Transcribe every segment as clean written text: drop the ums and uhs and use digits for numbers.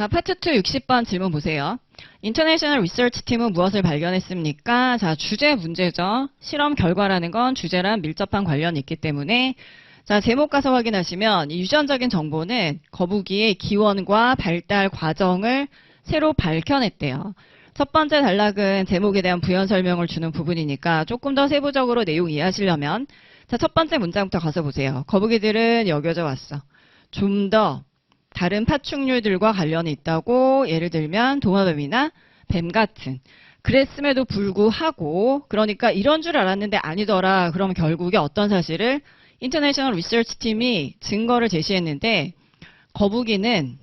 자, 파트 2 60번 질문 보세요. 인터내셔널 리서치 팀은 무엇을 발견했습니까? 자, 주제 문제죠. 실험 결과라는 건 주제랑 밀접한 관련이 있기 때문에 자, 제목 가서 확인하시면 이 유전적인 정보는 거북이의 기원과 발달 과정을 새로 밝혀냈대요. 첫 번째 단락은 제목에 대한 부연 설명을 주는 부분이니까 조금 더 세부적으로 내용 이해하시려면 자, 첫 번째 문장부터 가서 보세요. 거북이들은 여겨져 왔어. 좀 더 다른 파충류들과 관련이 있다고 예를 들면 도마뱀이나 뱀 같은 그랬음에도 불구하고 그러니까 이런 줄 알았는데 아니더라. 그러면 결국에 어떤 사실을 인터내셔널 리서치 팀이 증거를 제시했는데 거북이는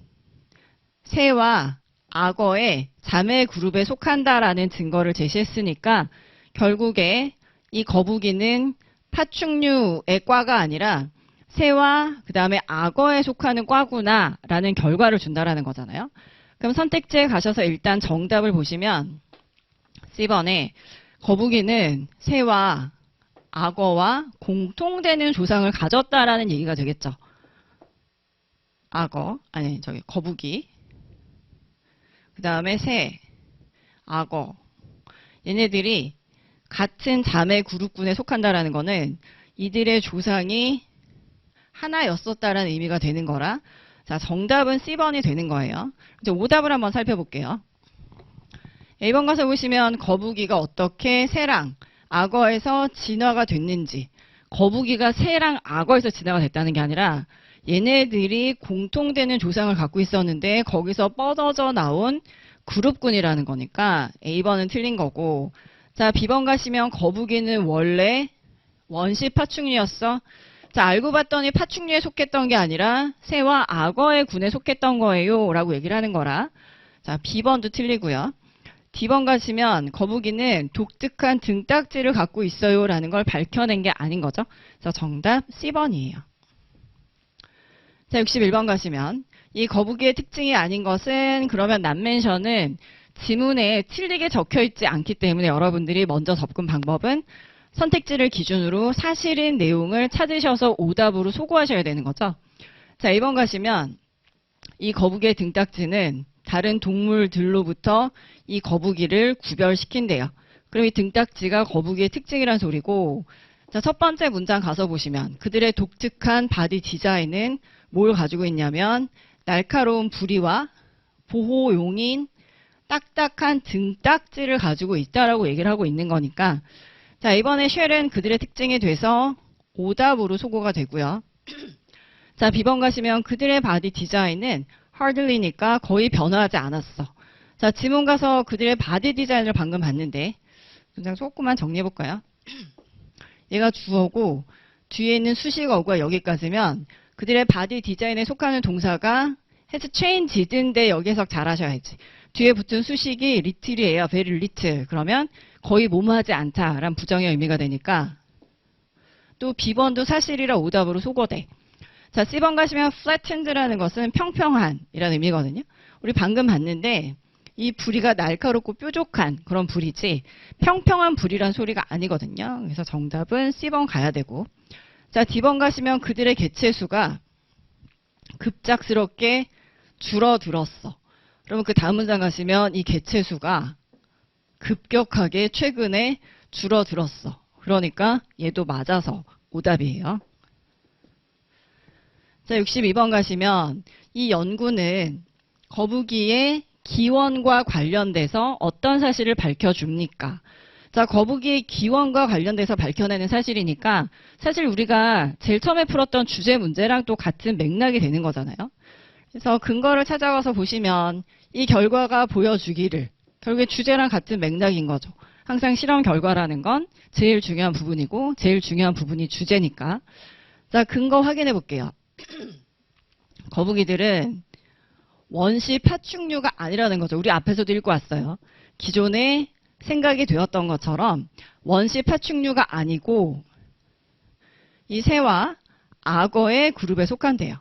새와 악어의 자매 그룹에 속한다라는 증거를 제시했으니까 결국에 이 거북이는 파충류의 과가 아니라 새와 그 다음에 악어에 속하는 과구나 라는 결과를 준다라는 거잖아요. 그럼 선택지에 가셔서 일단 정답을 보시면 C번에 거북이는 새와 악어와 공통되는 조상을 가졌다라는 얘기가 되겠죠. 거북이. 그 다음에 새, 악어. 얘네들이 같은 자매 그룹군에 속한다라는 거는 이들의 조상이 하나였었다라는 의미가 되는 거라. 자, 정답은 C번이 되는 거예요. 이제 오답을 한번 살펴볼게요. A번 가서 보시면 거북이가 어떻게 새랑 악어에서 진화가 됐는지. 거북이가 새랑 악어에서 진화가 됐다는 게 아니라 얘네들이 공통되는 조상을 갖고 있었는데 거기서 뻗어져 나온 그룹군이라는 거니까 A번은 틀린 거고. 자, B번 가시면 거북이는 원래 원시 파충류였어. 자, 알고 봤더니 파충류에 속했던 게 아니라 새와 악어의 군에 속했던 거예요 라고 얘기를 하는 거라. 자, B번도 틀리고요. D번 가시면 거북이는 독특한 등딱지를 갖고 있어요 라는 걸 밝혀낸 게 아닌 거죠. 자, 정답 C번이에요. 자, 61번 가시면 이 거북이의 특징이 아닌 것은 그러면 난멘션은 지문에 틀리게 적혀있지 않기 때문에 여러분들이 먼저 접근 방법은 선택지를 기준으로 사실인 내용을 찾으셔서 오답으로 소구하셔야 되는 거죠. 자, 2번 가시면 이 거북이의 등딱지는 다른 동물들로부터 이 거북이를 구별시킨대요. 그럼 이 등딱지가 거북이의 특징이란 소리고 자, 첫 번째 문장 가서 보시면 그들의 독특한 바디 디자인은 뭘 가지고 있냐면 날카로운 부리와 보호용인 딱딱한 등딱지를 가지고 있다라고 얘기를 하고 있는 거니까 자, 이번에 쉘은 그들의 특징이 돼서 오답으로 소거가 되고요. 자, B번 가시면 그들의 바디 디자인은 hardly니까 거의 변화하지 않았어. 자, 지문 가서 그들의 바디 디자인을 방금 봤는데 문장 조금만 정리해볼까요? 얘가 주어고 뒤에 있는 수식어가 여기까지면 그들의 바디 디자인에 속하는 동사가 has changed인데 여기 해석 잘 하셔야지. 뒤에 붙은 수식이 little이에요. very little. 그러면 거의 뭐뭐하지 않다라는 부정의 의미가 되니까 또 B번도 사실이라 오답으로 소거돼. 자, C번 가시면 flattened라는 것은 평평한 이라는 의미거든요. 우리 방금 봤는데 이 부리가 날카롭고 뾰족한 그런 부리지 평평한 부리란 소리가 아니거든요. 그래서 정답은 C번 가야 되고 자, D번 가시면 그들의 개체수가 급작스럽게 줄어들었어. 그러면 그 다음 문장 가시면 이 개체수가 급격하게 최근에 줄어들었어. 그러니까 얘도 맞아서 오답이에요. 자, 62번 가시면 이 연구는 거북이의 기원과 관련돼서 어떤 사실을 밝혀줍니까? 자, 거북이의 기원과 관련돼서 밝혀내는 사실이니까 사실 우리가 제일 처음에 풀었던 주제 문제랑 또 같은 맥락이 되는 거잖아요. 그래서 근거를 찾아가서 보시면 이 결과가 보여주기를 결국에 주제랑 같은 맥락인 거죠. 항상 실험 결과라는 건 제일 중요한 부분이고 제일 중요한 부분이 주제니까. 자, 근거 확인해 볼게요. 거북이들은 원시 파충류가 아니라는 거죠. 우리 앞에서도 읽고 왔어요. 기존에 생각이 되었던 것처럼 원시 파충류가 아니고 이 새와 악어의 그룹에 속한대요.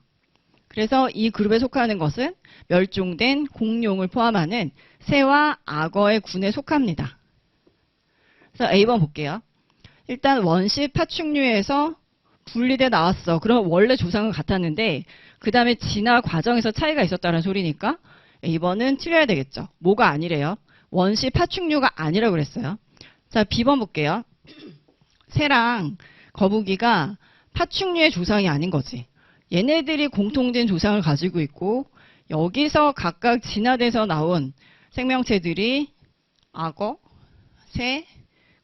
그래서 이 그룹에 속하는 것은 멸종된 공룡을 포함하는 새와 악어의 군에 속합니다. 그래서 A번 볼게요. 일단 원시 파충류에서 분리돼 나왔어. 그럼 원래 조상은 같았는데 그 다음에 진화 과정에서 차이가 있었다는 소리니까 A번은 틀려야 되겠죠. 뭐가 아니래요? 원시 파충류가 아니라고 그랬어요. 자, B번 볼게요. 새랑 거북이가 파충류의 조상이 아닌 거지. 얘네들이 공통된 조상을 가지고 있고 여기서 각각 진화돼서 나온 생명체들이 악어, 새,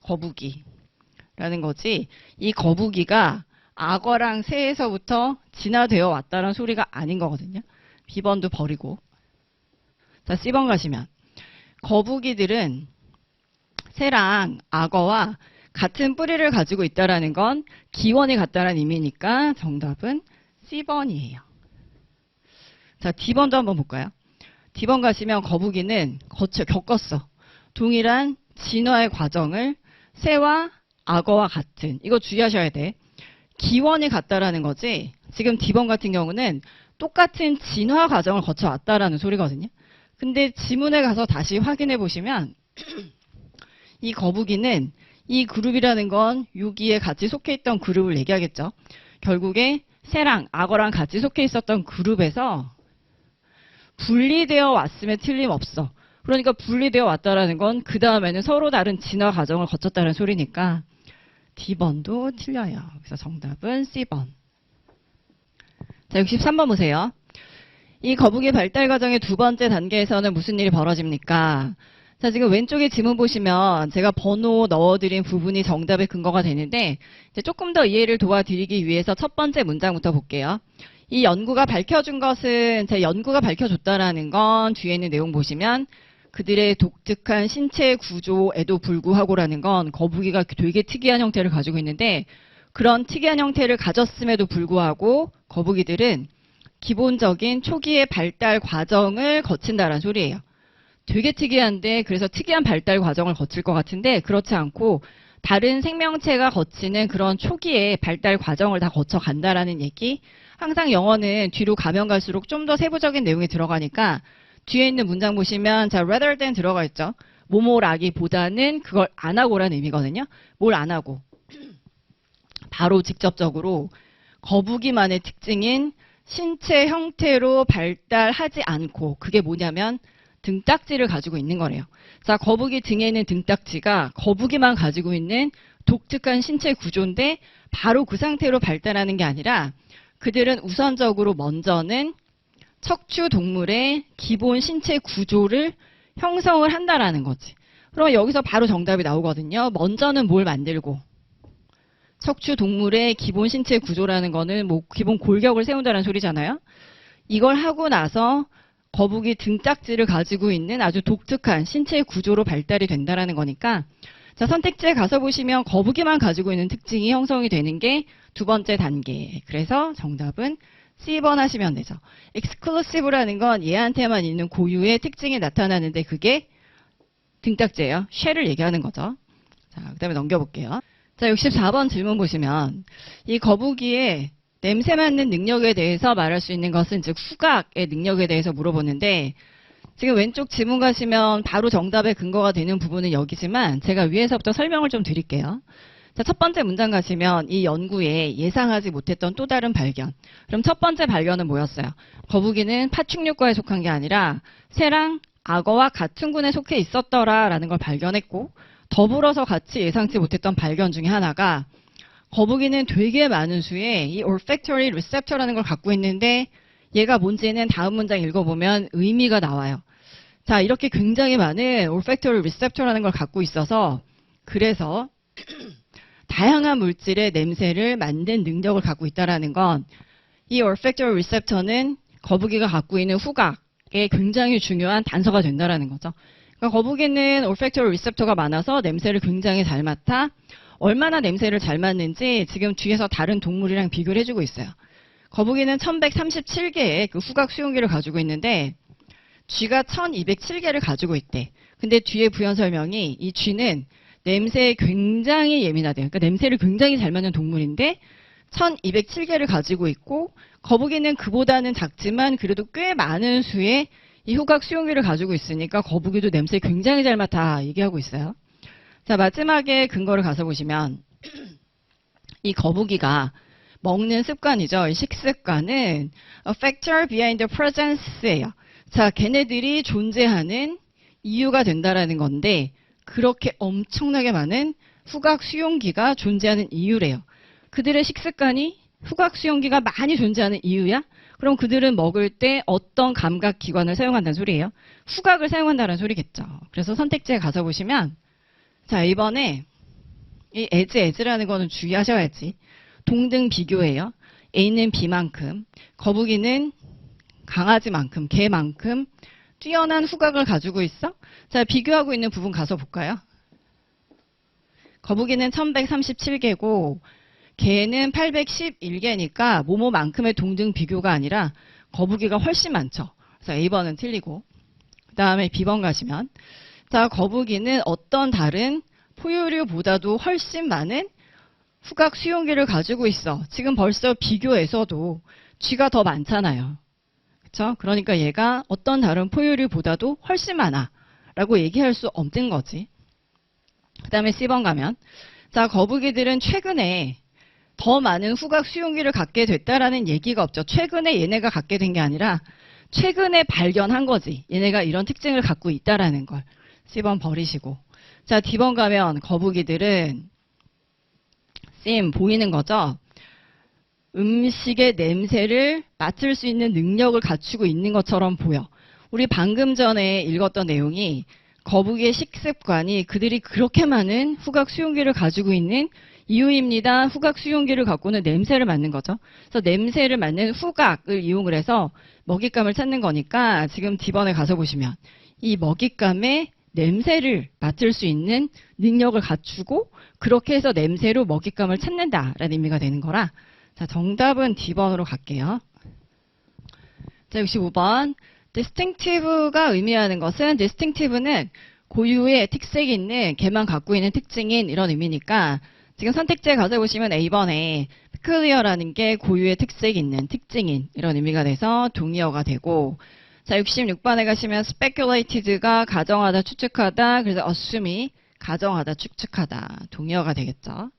거북이라는 거지. 이 거북이가 악어랑 새에서부터 진화되어 왔다는 소리가 아닌 거거든요. B번도 버리고. 자, C번 가시면 거북이들은 새랑 악어와 같은 뿌리를 가지고 있다라는 건 기원이 같다는 의미니까 정답은 C번이에요. 자, D번도 한번 볼까요? D번 가시면 거북이는 겪었어. 동일한 진화의 과정을 새와 악어와 같은. 이거 주의하셔야 돼. 기원이 같다라는 거지. 지금 D번 같은 경우는 똑같은 진화 과정을 거쳐왔다라는 소리거든요. 근데 지문에 가서 다시 확인해 보시면 이 거북이는 이 그룹이라는 건 여기에 같이 속해 있던 그룹을 얘기하겠죠. 결국에 새랑 악어랑 같이 속해 있었던 그룹에서 분리되어 왔음에 틀림없어. 그러니까 분리되어 왔다라는 건 그 다음에는 서로 다른 진화 과정을 거쳤다는 소리니까 D번도 틀려요. 그래서 정답은 C번. 자, 63번 보세요. 이 거북이 발달 과정의 두 번째 단계에서는 무슨 일이 벌어집니까? 자, 지금 왼쪽에 지문 보시면 제가 번호 넣어드린 부분이 정답의 근거가 되는데 이제 조금 더 이해를 도와드리기 위해서 첫 번째 문장부터 볼게요. 이 연구가 밝혀준 것은 제 연구가 밝혀줬다라는 건 뒤에 있는 내용 보시면 그들의 독특한 신체 구조에도 불구하고라는 건 거북이가 되게 특이한 형태를 가지고 있는데 그런 특이한 형태를 가졌음에도 불구하고 거북이들은 기본적인 초기의 발달 과정을 거친다라는 소리예요. 되게 특이한데 그래서 특이한 발달 과정을 거칠 것 같은데 그렇지 않고 다른 생명체가 거치는 그런 초기의 발달 과정을 다 거쳐간다라는 얘기. 항상 영어는 뒤로 가면 갈수록 좀 더 세부적인 내용이 들어가니까 뒤에 있는 문장 보시면 자 rather than 들어가 있죠. 뭐뭐라기보다는 그걸 안 하고라는 의미거든요. 뭘 안 하고. 바로 직접적으로 거북이만의 특징인 신체 형태로 발달하지 않고 그게 뭐냐면 등딱지를 가지고 있는 거래요. 자, 거북이 등에 있는 등딱지가 거북이만 가지고 있는 독특한 신체 구조인데 바로 그 상태로 발달하는 게 아니라 그들은 우선적으로 먼저는 척추 동물의 기본 신체 구조를 형성을 한다라는 거지. 그럼 여기서 바로 정답이 나오거든요. 먼저는 뭘 만들고 척추 동물의 기본 신체 구조라는 거는 뭐 기본 골격을 세운다는 소리잖아요. 이걸 하고 나서 거북이 등딱지를 가지고 있는 아주 독특한 신체 구조로 발달이 된다라는 거니까 자, 선택지에 가서 보시면 거북이만 가지고 있는 특징이 형성이 되는 게 두 번째 단계. 그래서 정답은 C번 하시면 되죠. exclusive라는 건 얘한테만 있는 고유의 특징이 나타나는데 그게 등딱지예요. 쉘을 얘기하는 거죠. 자, 그 다음에 넘겨볼게요. 자, 64번 질문 보시면 이 거북이의 냄새 맡는 능력에 대해서 말할 수 있는 것은 즉 후각의 능력에 대해서 물어보는데 지금 왼쪽 지문 가시면 바로 정답의 근거가 되는 부분은 여기지만 제가 위에서부터 설명을 좀 드릴게요. 자, 첫 번째 문장 가시면 이 연구에 예상하지 못했던 또 다른 발견. 그럼 첫 번째 발견은 뭐였어요? 거북이는 파충류과에 속한 게 아니라 새랑 악어와 같은 군에 속해 있었더라라는 걸 발견했고 더불어서 같이 예상치 못했던 발견 중에 하나가 거북이는 되게 많은 수의 이 olfactory receptor라는 걸 갖고 있는데 얘가 뭔지는 다음 문장 읽어보면 의미가 나와요. 자, 이렇게 굉장히 많은 olfactory receptor라는 걸 갖고 있어서 그래서 다양한 물질의 냄새를 맡는 능력을 갖고 있다는 건 이 olfactory receptor는 거북이가 갖고 있는 후각에 굉장히 중요한 단서가 된다는 거죠. 그러니까 거북이는 olfactory receptor가 많아서 냄새를 굉장히 잘 맡아 얼마나 냄새를 잘 맡는지 지금 뒤에서 다른 동물이랑 비교를 해주고 있어요. 거북이는 1137개의 그 후각 수용기를 가지고 있는데 쥐가 1207개를 가지고 있대. 근데 뒤에 부연 설명이 이 쥐는 냄새에 굉장히 예민하대요. 그러니까 냄새를 굉장히 잘 맡는 동물인데 1207개를 가지고 있고 거북이는 그보다는 작지만 그래도 꽤 많은 수의 이 후각 수용기를 가지고 있으니까 거북이도 냄새 굉장히 잘 맡아 얘기하고 있어요. 자, 마지막에 근거를 가서 보시면 이 거북이가 먹는 습관이죠. 이 식습관은 a factor behind the presence예요. 자, 걔네들이 존재하는 이유가 된다라는 건데 그렇게 엄청나게 많은 후각 수용기가 존재하는 이유래요. 그들의 식습관이 후각 수용기가 많이 존재하는 이유야? 그럼 그들은 먹을 때 어떤 감각 기관을 사용한다는 소리예요? 후각을 사용한다는 소리겠죠. 그래서 선택지에 가서 보시면 자, 이번에 이 as라는 거는 주의하셔야지. 동등 비교예요. A는 B만큼, 거북이는 강아지만큼, 개만큼 뛰어난 후각을 가지고 있어? 자, 비교하고 있는 부분 가서 볼까요? 거북이는 1137개고 개는 811개니까 모모만큼의 동등 비교가 아니라 거북이가 훨씬 많죠. 그래서 A번은 틀리고 그 다음에 B번 가시면 자, 거북이는 어떤 다른 포유류보다도 훨씬 많은 후각 수용기를 가지고 있어. 지금 벌써 비교에서도 쥐가 더 많잖아요. 그쵸? 그러니까 얘가 어떤 다른 포유류보다도 훨씬 많아 라고 얘기할 수 없는 거지. 그 다음에 C번 가면 자, 거북이들은 최근에 더 많은 후각 수용기를 갖게 됐다라는 얘기가 없죠. 최근에 얘네가 갖게 된 게 아니라 최근에 발견한 거지. 얘네가 이런 특징을 갖고 있다라는 걸. C번 버리시고. 자, D번 가면 거북이들은 쌤 보이는 거죠? 음식의 냄새를 맡을 수 있는 능력을 갖추고 있는 것처럼 보여. 우리 방금 전에 읽었던 내용이 거북이의 식습관이 그들이 그렇게 많은 후각 수용기를 가지고 있는 이유입니다. 후각 수용기를 갖고는 냄새를 맡는 거죠. 그래서 냄새를 맡는 후각을 이용을 해서 먹잇감을 찾는 거니까 지금 D번에 가서 보시면 이 먹잇감의 냄새를 맡을 수 있는 능력을 갖추고 그렇게 해서 냄새로 먹잇감을 찾는다라는 의미가 되는 거라 자, 정답은 D번으로 갈게요. 자, 65번. distinctive가 의미하는 것은 distinctive는 고유의 특색이 있는 걔만 갖고 있는 특징인 이런 의미니까 지금 선택지에 가서 보시면 A번에 peculiar라는 게 고유의 특색이 있는 특징인 이런 의미가 돼서 동의어가 되고 자, 66번에 가시면 speculated가 가정하다, 추측하다, 그래서 assume이 가정하다, 추측하다, 동의어가 되겠죠.